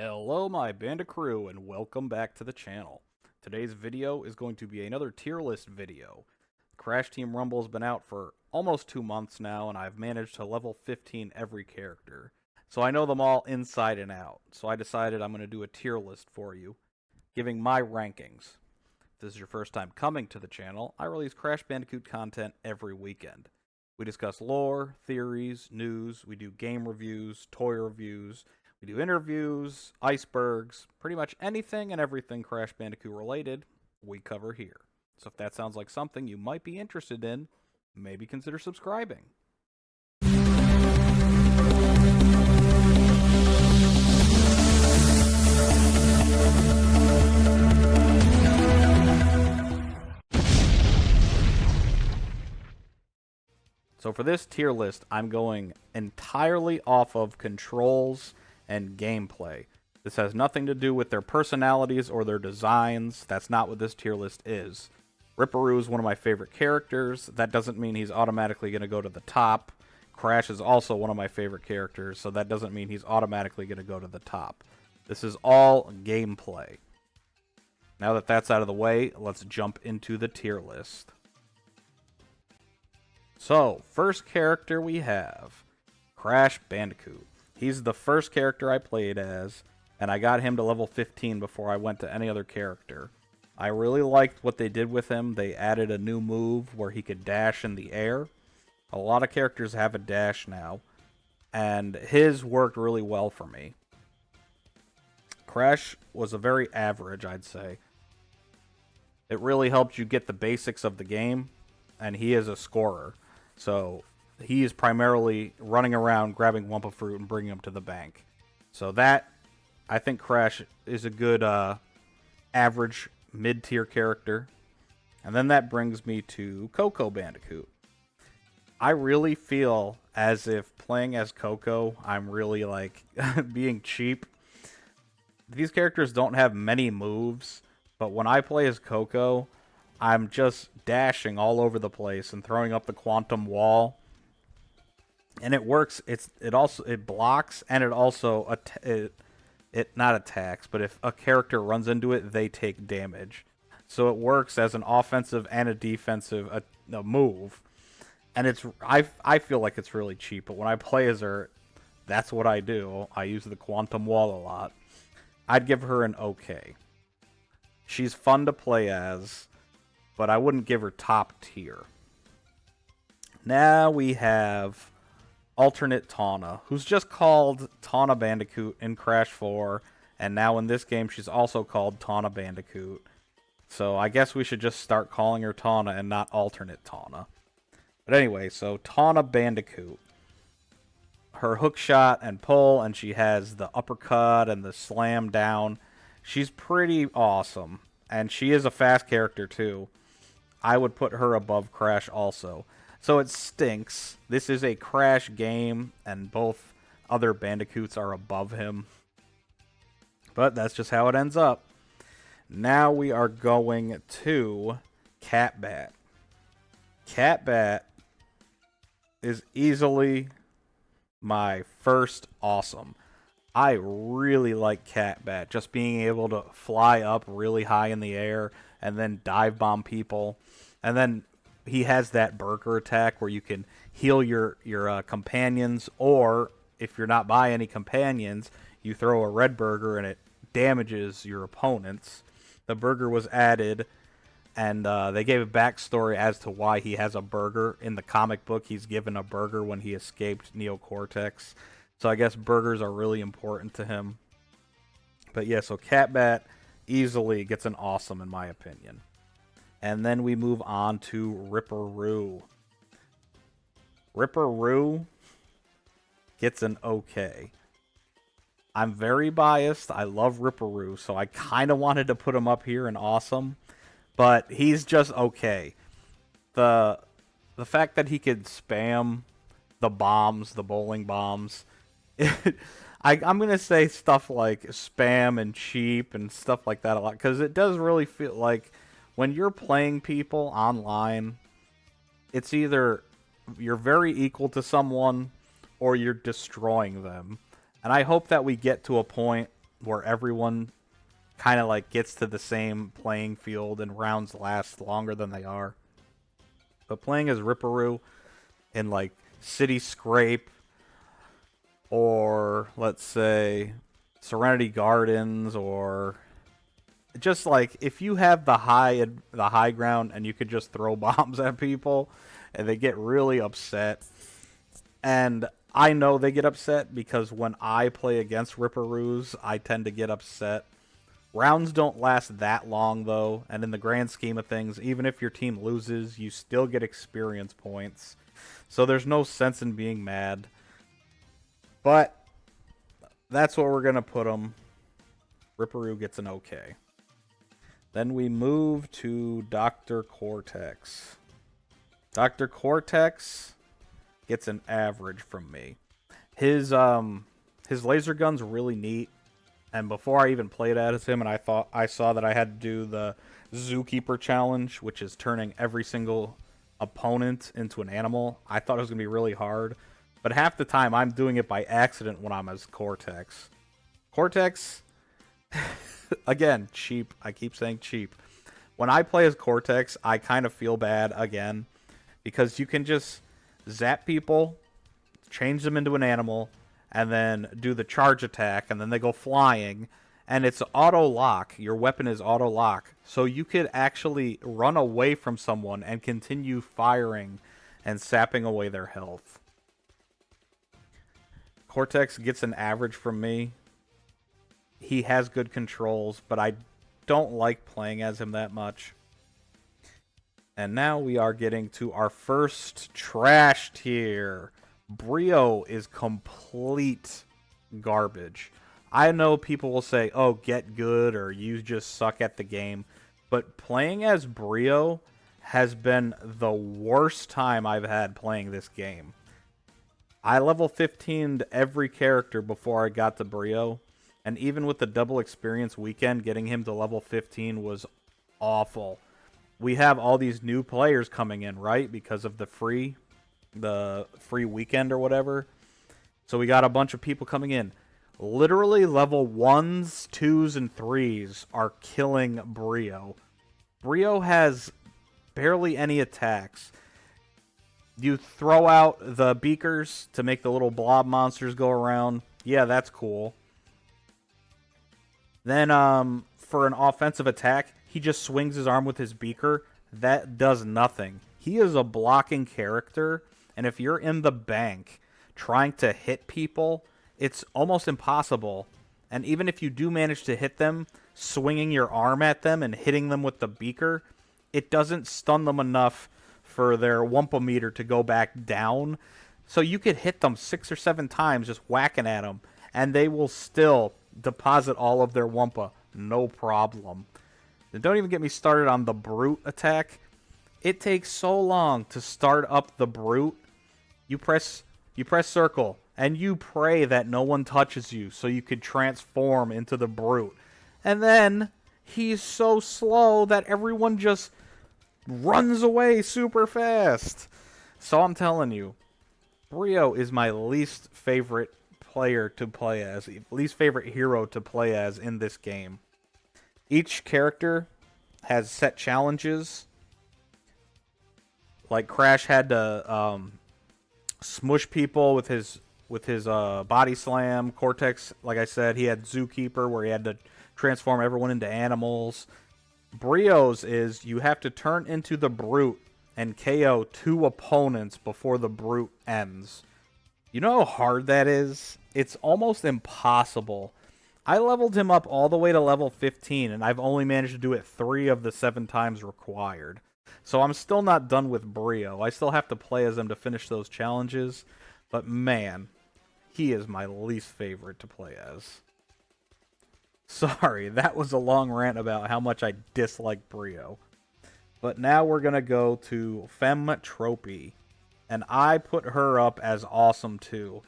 Hello my Banda crew and welcome back to the channel. Today's video is going to be another tier list video. Crash Team Rumble has been out for almost 2 months now and I've managed to level 15 every character. So I know them all inside and out. So I decided I'm going to do a tier list for you, giving my rankings. If this is your first time coming to the channel, I release Crash Bandicoot content every weekend. We discuss lore, theories, news, we do game reviews, toy reviews, we do interviews, icebergs, pretty much anything and everything Crash Bandicoot related, we cover here. So if that sounds like something you might be interested in, maybe consider subscribing. So for this tier list, I'm going entirely off of controls and gameplay. This has nothing to do with their personalities or their designs. That's not what this tier list is. Ripperoo is one of my favorite characters. That doesn't mean he's automatically going to go to the top. Crash is also one of my favorite characters, so that doesn't mean he's automatically going to go to the top. This is all gameplay. Now that that's out of the way, let's jump into the tier list. So, first character we have, Crash Bandicoot. He's the first character I played as, and I got him to level 15 before I went to any other character. I really liked what they did with him. They added a new move where he could dash in the air. A lot of characters have a dash now, and his worked really well for me. Crash was a very average, I'd say. It really helped you get the basics of the game, and he is a scorer. So he is primarily running around, grabbing Wumpa Fruit, and bringing them to the bank. So that, I think Crash is a good average mid-tier character. And then that brings me to Coco Bandicoot. I really feel as if playing as Coco, I'm really like being cheap. These characters don't have many moves, but when I play as Coco, I'm just dashing all over the place and throwing up the quantum wall, and it works. It blocks, and it also it not attacks, but if a character runs into it, they take damage. So it works as an offensive and a defensive a move, and I feel like it's really cheap. But when I play as her, that's what I do. I use the quantum wall a lot. I'd give her an okay. She's fun to play as, but I wouldn't give her top tier. Now we have alternate Tawna, who's just called Tawna Bandicoot in Crash 4, and now in this game she's also called Tawna Bandicoot. So I guess we should just start calling her Tawna and not alternate Tawna. But anyway, so Tawna Bandicoot. Her hook shot and pull, and she has the uppercut and the slam down. She's pretty awesome, and she is a fast character too. I would put her above Crash also. So it stinks. This is a Crash game, and both other Bandicoots are above him. But that's just how it ends up. Now we are going to CatBat. CatBat is easily my first awesome. I really like CatBat. Just being able to fly up really high in the air and then dive bomb people. And then he has that burger attack where you can heal your companions, or if you're not by any companions, you throw a red burger and it damages your opponents. The burger was added, and they gave a backstory as to why he has a burger. In the comic book, he's given a burger when he escaped Cortex. So I guess burgers are really important to him. But yeah, so CatBat easily gets an awesome in my opinion. And then we move on to Ripperoo. Ripperoo gets an okay. I'm very biased. I love Ripperoo, so I kind of wanted to put him up here in awesome, but he's just okay. The fact that he could spam the bombs, the bowling bombs, I'm going to say stuff like spam and cheap and stuff like that a lot, because it does really feel like when you're playing people online, it's either you're very equal to someone or you're destroying them. And I hope that we get to a point where everyone kind of like gets to the same playing field and rounds last longer than they are. But playing as Ripperoo in like City Scrape or let's say Serenity Gardens, or just like if you have the high ground and you could just throw bombs at people and they get really upset. And I know they get upset because when I play against Ripperoos, I tend to get upset. Rounds don't last that long, though, and in the grand scheme of things, even if your team loses, you still get experience points. So there's no sense in being mad. But that's what we're going to put them. Ripperoo gets an okay. Then we move to Dr. Cortex. Dr. Cortex gets an average from me. His laser gun's really neat. And before I even played as him, and I saw that I had to do the Zookeeper challenge, which is turning every single opponent into an animal. I thought it was going to be really hard. But half the time, I'm doing it by accident when I'm as Cortex. Cortex, again, cheap. I keep saying cheap. When I play as Cortex, I kind of feel bad again. Because you can just zap people, change them into an animal, and then do the charge attack, and then they go flying, and it's auto-lock. Your weapon is auto-lock. So you could actually run away from someone and continue firing and sapping away their health. Cortex gets an average from me. He has good controls, but I don't like playing as him that much. And now we are getting to our first trash tier. Brio is complete garbage. I know people will say, oh, get good, or you just suck at the game. But playing as Brio has been the worst time I've had playing this game. I level 15'd every character before I got to Brio. And even with the double experience weekend, getting him to level 15 was awful. We have all these new players coming in, right? Because of the free weekend or whatever. So we got a bunch of people coming in. Literally level 1s, 2s, and 3s are killing Brio. Brio has barely any attacks. You throw out the beakers to make the little blob monsters go around. Yeah, that's cool. Then for an offensive attack, he just swings his arm with his beaker. That does nothing. He is a blocking character, and if you're in the bank trying to hit people, it's almost impossible. And even if you do manage to hit them, swinging your arm at them and hitting them with the beaker, it doesn't stun them enough for their Wumpa meter to go back down. So you could hit them 6 or 7 times just whacking at them, and they will still deposit all of their Wumpa. No problem. And don't even get me started on the Brute attack. It takes so long to start up the Brute. You press circle, and you pray that no one touches you so you could transform into the Brute. And then he's so slow that everyone just runs away super fast. So I'm telling you, Brio is my least favorite player to play as, least favorite hero to play as in this game. Each character has set challenges. Like Crash had to smush people with his body slam. Cortex, like I said, he had Zookeeper where he had to transform everyone into animals. Brio's is you have to turn into the Brute and KO 2 opponents before the Brute ends. You know how hard that is? It's almost impossible. I leveled him up all the way to level 15, and I've only managed to do it 3 of the 7 times required. So I'm still not done with Brio. I still have to play as him to finish those challenges. But man, he is my least favorite to play as. Sorry, that was a long rant about how much I dislike Brio. But now we're going to go to Femme Tropy. And I put her up as awesome too.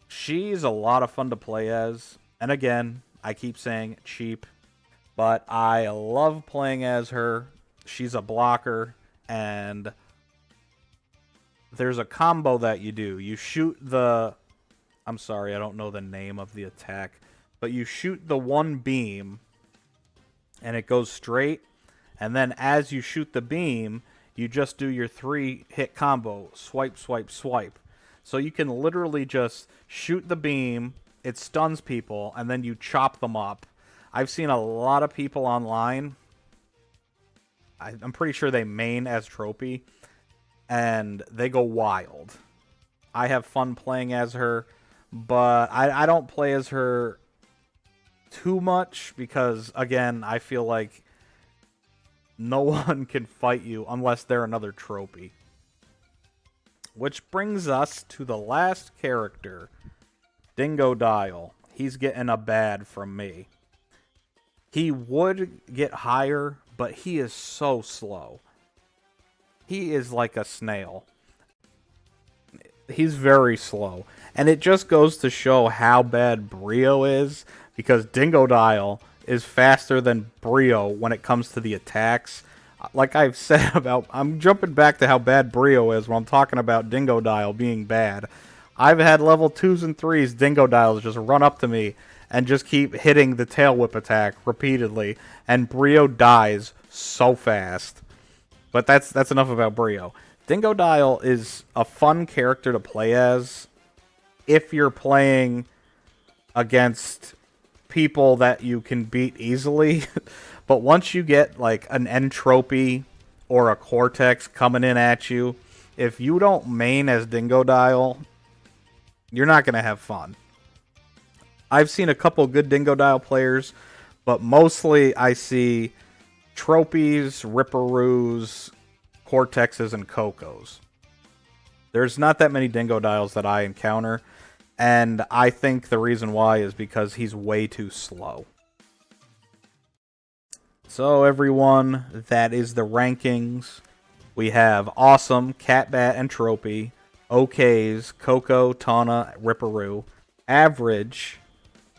She's a lot of fun to play as. And again, I keep saying cheap. But I love playing as her. She's a blocker. And there's a combo that you do. You shoot the... I'm sorry, I don't know the name of the attack. but you shoot the one beam, and it goes straight, and then as you shoot the beam, you just do your 3-hit combo, swipe, swipe, swipe. So you can literally just shoot the beam, it stuns people, and then you chop them up. I've seen a lot of people online, I'm pretty sure they main as Tropy, and they go wild. I have fun playing as her, but I don't play as her too much because, again, I feel like no one can fight you unless they're another Tropy. Which brings us to the last character, Dingodile. He's getting a bad from me. He would get higher, but he is so slow. He is like a snail. He's very slow. And it just goes to show how bad Brio is, because Dingodile is faster than Brio when it comes to the attacks. Like I've said about, I'm jumping back to how bad Brio is when I'm talking about Dingodile being bad. I've had level 2s and 3s Dingodiles just run up to me and just keep hitting the tail whip attack repeatedly, and Brio dies so fast. But that's enough about Brio. Dingodile is a fun character to play as if you're playing against people that you can beat easily. But once you get like an Entropy or a Cortex coming in at you, if you don't main as Dingodile, you're not going to have fun. I've seen a couple good Dingodile players, but mostly I see Tropies, Ripperoos, Cortexes, and Cocos. There's not that many Dingodiles that I encounter, and I think the reason why is because he's way too slow. So everyone, that is the rankings. We have Awesome, CatBat, and Tropy, OKs, Coco, Tawna, Ripperoo, Average,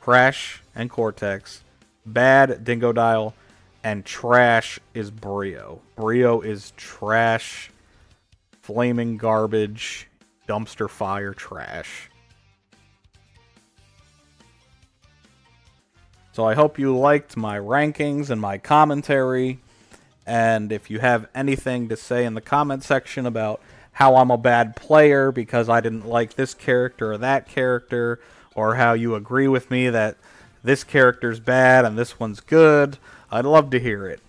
Crash, and Cortex, Bad, Dingodile, and Trash is Brio. Brio is trash, flaming garbage, dumpster fire trash. So I hope you liked my rankings and my commentary. And if you have anything to say in the comment section about how I'm a bad player because I didn't like this character or that character, or how you agree with me that this character's bad and this one's good, I'd love to hear it.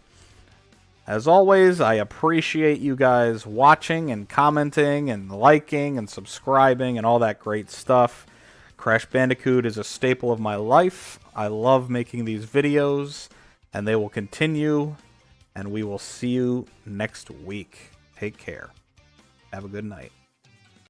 As always, I appreciate you guys watching and commenting and liking and subscribing and all that great stuff. Crash Bandicoot is a staple of my life. I love making these videos, and they will continue, and we will see you next week. Take care. Have a good night.